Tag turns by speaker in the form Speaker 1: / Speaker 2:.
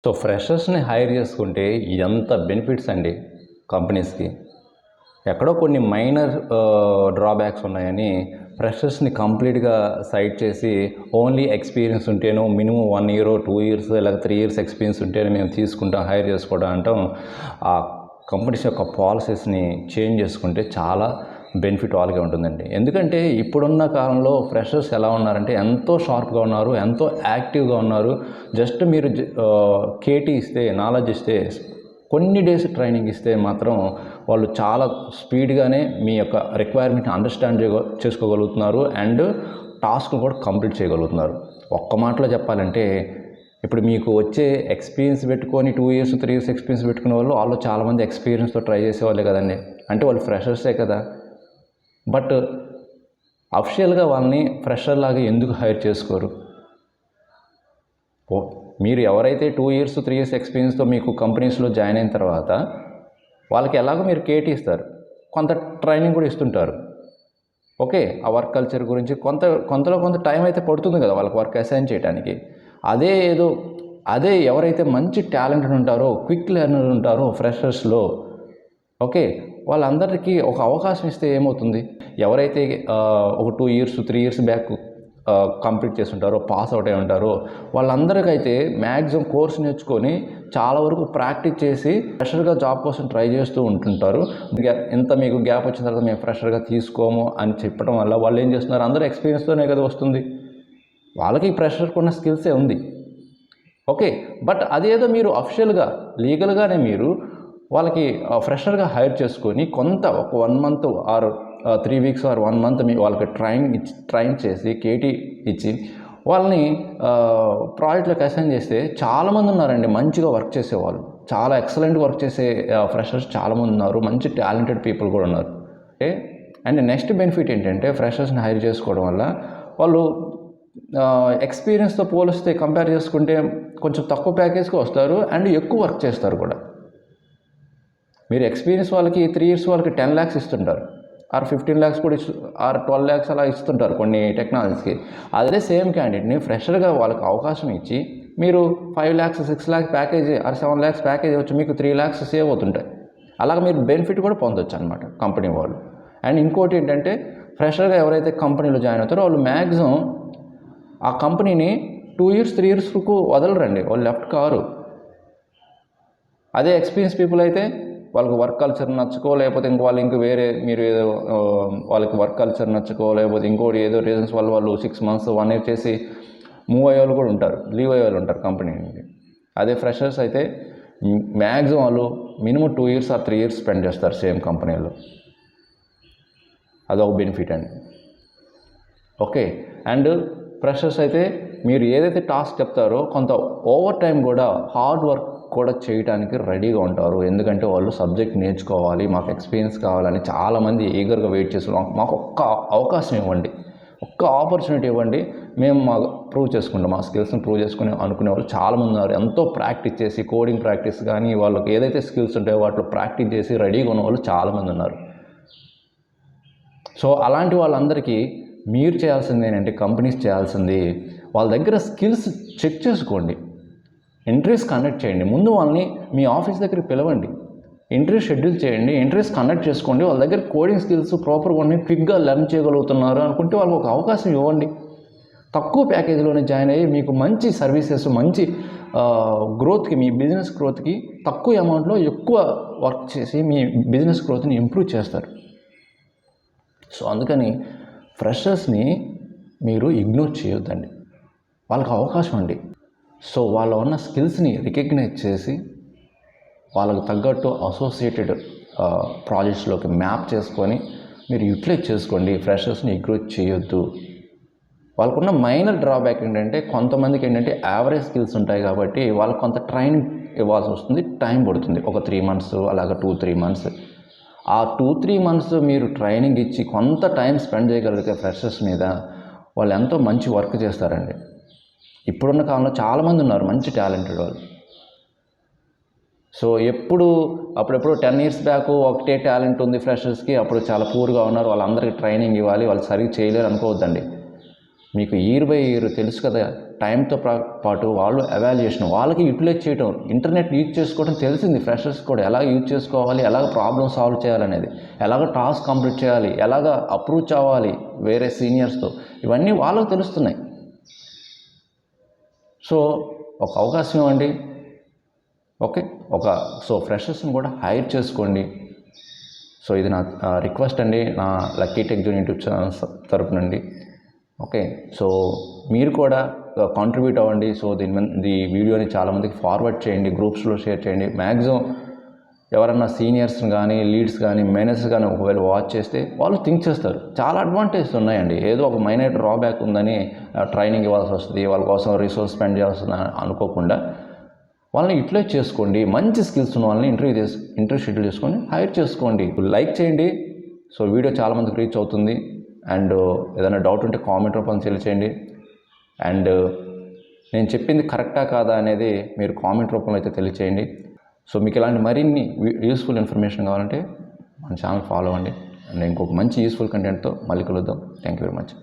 Speaker 1: So ఫ్రెషర్స్ని hire చేసుకుంటే ఎంత benefits అండి కంపెనీస్కి. ఎక్కడో కొన్ని మైనర్ డ్రాబ్యాక్స్ ఉన్నాయని ఫ్రెషర్స్ని కంప్లీట్గా సైడ్ చేసి ఓన్లీ ఎక్స్పీరియన్స్ ఉంటేనో మినిమం 1 ఇయర్ 2 ఇయర్స్ లేక 3 ఇయర్స్ ఎక్స్పీరియన్స్ ఉంటేనే మేము తీసుకుంటాం హైర్ చేసుకోవడం అంటాం. ఆ కంపెనీస్ యొక్క పాలసీస్ని చేంజ్ చేసుకుంటే చాలా బెనిఫిట్ వాళ్ళకే ఉంటుందండి. ఎందుకంటే ఇప్పుడున్న కాలంలో ఫ్రెషర్స్ ఎలా ఉన్నారంటే ఎంతో షార్ప్గా ఉన్నారు, ఎంతో యాక్టివ్గా ఉన్నారు. జస్ట్ మీరు కేటీ ఇస్తే, నాలెడ్జ్ ఇస్తే, కొన్ని డేస్ ట్రైనింగ్ ఇస్తే మాత్రం వాళ్ళు చాలా స్పీడ్గానే మీ యొక్క రిక్వైర్మెంట్ని అండర్స్టాండ్ చేసుకోగలుగుతున్నారు అండ్ టాస్క్ కూడా కంప్లీట్ చేయగలుగుతున్నారు. ఒక్క మాటలో చెప్పాలంటే ఇప్పుడు మీకు వచ్చే ఎక్స్పీరియన్స్ పెట్టుకొని 2 ఇయర్స్ 3 ఇయర్స్ ఎక్స్పీరియన్స్ పెట్టుకునే వాళ్ళు చాలామంది ఎక్స్పీరియన్స్తో ట్రై చేసేవాళ్ళే కదండి. అంటే వాళ్ళు ఫ్రెషర్సే కదా. బట్ అఫిషియల్గా వాళ్ళని ఫ్రెషర్ లాగా ఎందుకు హైర్ చేసుకోరు? మీరు ఎవరైతే 2 ఇయర్స్ 3 ఇయర్స్ ఎక్స్పీరియన్స్తో మీకు కంపెనీస్లో జాయిన్ అయిన తర్వాత వాళ్ళకి ఎలాగో మీరు కేటీ ఇస్తారు, కొంత ట్రైనింగ్ కూడా ఇస్తుంటారు. ఓకే, ఆ వర్క్ కల్చర్ గురించి కొంత టైం అయితే పడుతుంది కదా వాళ్ళకి వర్క్ అసైన్ చేయడానికి. అదే ఎవరైతే మంచి టాలెంటెడ్ ఉంటారో, క్విక్ లెర్నర్ ఉంటారో ఫ్రెషర్స్లో, ఓకే, వాళ్ళందరికీ ఒక అవకాశం ఇస్తే ఏమవుతుంది? ఎవరైతే ఒక 2 ఇయర్స్ 3 ఇయర్స్ బ్యాక్ కంప్లీట్ చేసి ఉంటారో, పాస్ అవుట్ అయి ఉంటారో, వాళ్ళందరికైతే మ్యాక్సిమం కోర్స్ నేర్చుకొని చాలా వరకు ప్రాక్టీస్ చేసి ఫ్రెషర్గా జాబ్ కోసం ట్రై చేస్తూ ఉంటుంటారు. ఇంత మీకు గ్యాప్ వచ్చిన తర్వాత మేము ఫ్రెషర్గా తీసుకోము అని చెప్పడం వల్ల వాళ్ళు ఏం చేస్తున్నారు? అందరూ ఎక్స్పీరియన్స్తోనే కదా వస్తుంది, వాళ్ళకి ఫ్రెషర్కి ఉన్న స్కిల్సే ఉంది. ఓకే, బట్ అదేదో మీరు అఫిషియల్గా లీగల్గానే మీరు వాళ్ళకి ఫ్రెషర్గా హైర్ చేసుకొని కొంత ఒక 1 month or 3 weeks or 1 month వాళ్ళకి ట్రైన్ చేసి కేటీ ఇచ్చి వాళ్ళని ప్రాజెక్ట్లోకి అసైన్ చేస్తే చాలామంది ఉన్నారండి మంచిగా వర్క్ చేసేవాళ్ళు, చాలా ఎక్సలెంట్ వర్క్ చేసే ఫ్రెషర్స్ చాలామంది ఉన్నారు, మంచి టాలెంటెడ్ పీపుల్ కూడా ఉన్నారు. అండ్ నెక్స్ట్ బెనిఫిట్ ఏంటంటే ఫ్రెషర్స్ని హైర్ చేసుకోవడం వల్ల వాళ్ళు ఎక్స్పీరియన్స్తో పోలిస్తే కంపేర్ చేసుకుంటే కొంచెం తక్కువ ప్యాకేజ్కి వస్తారు అండ్ ఎక్కువ వర్క్ చేస్తారు కూడా. మీరు ఎక్స్పీరియన్స్ వాళ్ళకి 3 ఇయర్స్ వాళ్ళకి 10 lakhs ఇస్తుంటారు, ఆర్ 15 lakhs కూడా ఆర్ 12 lakhs అలా ఇస్తుంటారు కొన్ని టెక్నాలజీస్కి. అదే సేమ్ క్యాండిడేట్ని ఫ్రెషర్గా వాళ్ళకి అవకాశం ఇచ్చి మీరు 5 lakhs 6 lakhs package or 7 lakhs package వచ్చి మీకు 3 lakhs సేవ్ అవుతుంటాయి. అలాగే మీరు బెనిఫిట్ కూడా పొందొచ్చు అనమాట కంపెనీ వాళ్ళు. అండ్ ఇంకోటి ఏంటంటే ఫ్రెషర్గా ఎవరైతే కంపెనీలో జాయిన్ అవుతారో వాళ్ళు మ్యాక్సిమం ఆ కంపెనీని 2 ఇయర్స్ 3 ఇయర్స్కు వదలరండి, వాళ్ళు లెఫ్ట్ కారు. అదే ఎక్స్పీరియన్స్ పీపుల్ అయితే వాళ్ళకి వర్క్ కల్చర్ నచ్చుకో, లేకపోతే ఇంక వేరే మీరు ఏదో వాళ్ళకి వర్క్ కల్చర్ నచ్చుకో, లేకపోతే ఇంకోటి ఏదో రీజన్స్ వల్ల వాళ్ళు 6 months 1 year చేసి మూవ్ అయ్యే వాళ్ళు కూడా ఉంటారు, లీవ్ అయ్యే వాళ్ళు ఉంటారు కంపెనీ నుండి. అదే ఫ్రెషర్స్ అయితే మ్యాక్సిమం వాళ్ళు minimum 2 years or 3 years spend చేస్తారు సేమ్ కంపెనీలో. అదొక బెనిఫిట్ అండి. ఓకే, అండ్ ఫ్రెషర్స్ అయితే మీరు ఏదైతే టాస్క్ చెప్తారో కొంత ఓవర్ టైం కూడా హార్డ్ వర్క్ కూడా చేయడానికి రెడీగా ఉంటారు. ఎందుకంటే వాళ్ళు సబ్జెక్ట్ నేర్చుకోవాలి, మాకు ఎక్స్పీరియన్స్ కావాలని చాలామంది ఈగర్గా వెయిట్ చేస్తున్నాం. మాకు ఒక్క అవకాశం ఇవ్వండి, ఒక్క ఆపర్చునిటీ ఇవ్వండి, మేము మాకు ప్రూవ్ చేసుకుంటాం, మా స్కిల్స్ని ప్రూవ్ చేసుకుని అనుకునే వాళ్ళు చాలామంది ఉన్నారు. ఎంతో ప్రాక్టీస్ చేసి కోడింగ్ ప్రాక్టీస్ కానీ వాళ్ళకి ఏదైతే స్కిల్స్ ఉంటాయో వాటిలో ప్రాక్టీస్ చేసి రెడీగా ఉన్న వాళ్ళు చాలామంది ఉన్నారు. సో అలాంటి వాళ్ళందరికీ మీరు చేయాల్సింది ఏంటంటే కంపెనీస్ చేయాల్సింది వాళ్ళ దగ్గర స్కిల్స్ చెక్ చేసుకోండి, ఇంటర్వ్యూస్ కండక్ట్ చేయండి. ముందు వాళ్ళని మీ ఆఫీస్ దగ్గరికి పిలవండి, ఇంటర్వ్యూ షెడ్యూల్ చేయండి, ఇంటర్వ్యూస్ కండక్ట్ చేసుకోండి. వాళ్ళ దగ్గర కోడింగ్ స్కిల్స్ ప్రాపర్గా ఉన్నాయి, క్విక్గా లెర్న్ చేయగలుగుతున్నారు అనుకుంటే వాళ్ళకి ఒక అవకాశం ఇవ్వండి. తక్కువ ప్యాకేజీలోనే జాయిన్ అయ్యి మీకు మంచి సర్వీసెస్, మంచి గ్రోత్కి, మీ బిజినెస్ గ్రోత్కి తక్కువ అమౌంట్లో ఎక్కువ వర్క్ చేసి మీ బిజినెస్ గ్రోత్ని ఇంప్రూవ్ చేస్తారు. సో అందుకని ఫ్రెషర్స్ని మీరు ఇగ్నోర్ చేయొద్దండి, వాళ్ళకి అవకాశం అండి. సో వాళ్ళ ఉన్న స్కిల్స్ని రికగ్నైజ్ చేసి వాళ్ళకు తగ్గట్టు అసోసియేటెడ్ ప్రాజెక్ట్స్లోకి మ్యాప్ చేసుకొని మీరు యూటిలైజ్ చేసుకోండి. ఫ్రెషర్స్ని ఇగ్నోర్ చేయొద్దు. వాళ్ళకున్న మైనర్ డ్రాబ్యాక్ ఏంటంటే కొంతమందికి ఏంటంటే యావరేజ్ స్కిల్స్ ఉంటాయి కాబట్టి వాళ్ళకు కొంత ట్రైనింగ్ ఇవ్వాల్సి వస్తుంది, టైం పడుతుంది, ఒక 3 months అలాగా 2-3 months. ఆ 2-3 months మీరు ట్రైనింగ్ ఇచ్చి కొంత టైం స్పెండ్ చేయగలిగితే ఫ్రెషర్స్ మీద వాళ్ళు ఎంతో మంచి వర్క్ చేస్తారండి. ఇప్పుడున్న కాలంలో చాలామంది ఉన్నారు మంచి టాలెంటెడ్ వాళ్ళు. సో అప్పుడెప్పుడు 10 years బ్యాక్ ఒకటే టాలెంట్ ఉంది ఫ్రెషర్స్కి, అప్పుడు చాలా పూర్గా ఉన్నారు, వాళ్ళందరికీ ట్రైనింగ్ ఇవ్వాలి, వాళ్ళు సరిగ్గా చేయలేరు అనుకోవద్దండి. మీకు ఇయర్ బై ఇయర్ తెలుసు కదా టైంతో పాటు వాళ్ళు ఎవాల్యుయేషన్ వాళ్ళకి యూటిలైజ్ చేయడం, ఇంటర్నెట్ యూజ్ చేసుకోవడం తెలిసింది ఫ్రెషర్స్ కూడా, ఎలాగ యూజ్ చేసుకోవాలి, ఎలాగ ప్రాబ్లమ్ సాల్వ్ చేయాలనేది, ఎలాగ టాస్క్ కంప్లీట్ చేయాలి, ఎలాగ అప్రోచ్ అవ్వాలి వేరే సీనియర్స్తో, ఇవన్నీ వాళ్ళకు తెలుస్తున్నాయి. సో ఒక అవకాశం ఇవ్వండి. ఓకే, సో ఫ్రెషర్స్ని కూడా హైర్ చేసుకోండి. సో ఇది నా రిక్వెస్ట్ అండి, నా lucky tech zone YouTube channel తరపు నుండి. ఓకే, సో మీరు కూడా కాంట్రిబ్యూట్ అవ్వండి. సో ఈ వీడియోని చాలామందికి ఫార్వర్డ్ చేయండి, గ్రూప్స్లో షేర్ చేయండి. మ్యాక్సిమం ఎవరన్నా సీనియర్స్ కానీ, లీడ్స్ కానీ, మేనేజర్స్ కానీ ఒకవేళ వాచ్ చేస్తే వాళ్ళు థింక్ చేస్తారు, చాలా అడ్వాంటేజెస్ ఉన్నాయండి. ఏదో ఒక మైనర్ డ్రాబ్యాక్ ఉందని ట్రైనింగ్ ఇవ్వాల్సి వస్తుంది, వాళ్ళ కోసం రిసోర్స్ స్పెండ్ చేయాల్సి అనుకోకుండా వాళ్ళని యూటిలైజ్ చేసుకోండి. మంచి స్కిల్స్ ఉన్న వాళ్ళని ఇంటర్వ్యూ షెడ్యూల్ చేసుకొని హైర్ చేసుకోండి. లైక్ చేయండి. సో వీడియో చాలామందికి రీచ్ అవుతుంది. అండ్ ఏదైనా డౌట్ ఉంటే కామెంట్ రూపంలో తెలియచేయండి. అండ్ నేను చెప్పింది కరెక్టా కాదా అనేది మీరు కామెంట్ రూపంలో అయితే తెలియచేయండి. సో మీకు ఇలాంటి మరిన్ని యూస్ఫుల్ ఇన్ఫర్మేషన్ కావాలంటే మన ఛానల్ ఫాలో అవ్వండి. అండ్ ఇంకొక మంచి యూస్ఫుల్ కంటెంట్తో మళ్ళీ కలుద్దాం. Thank you very much.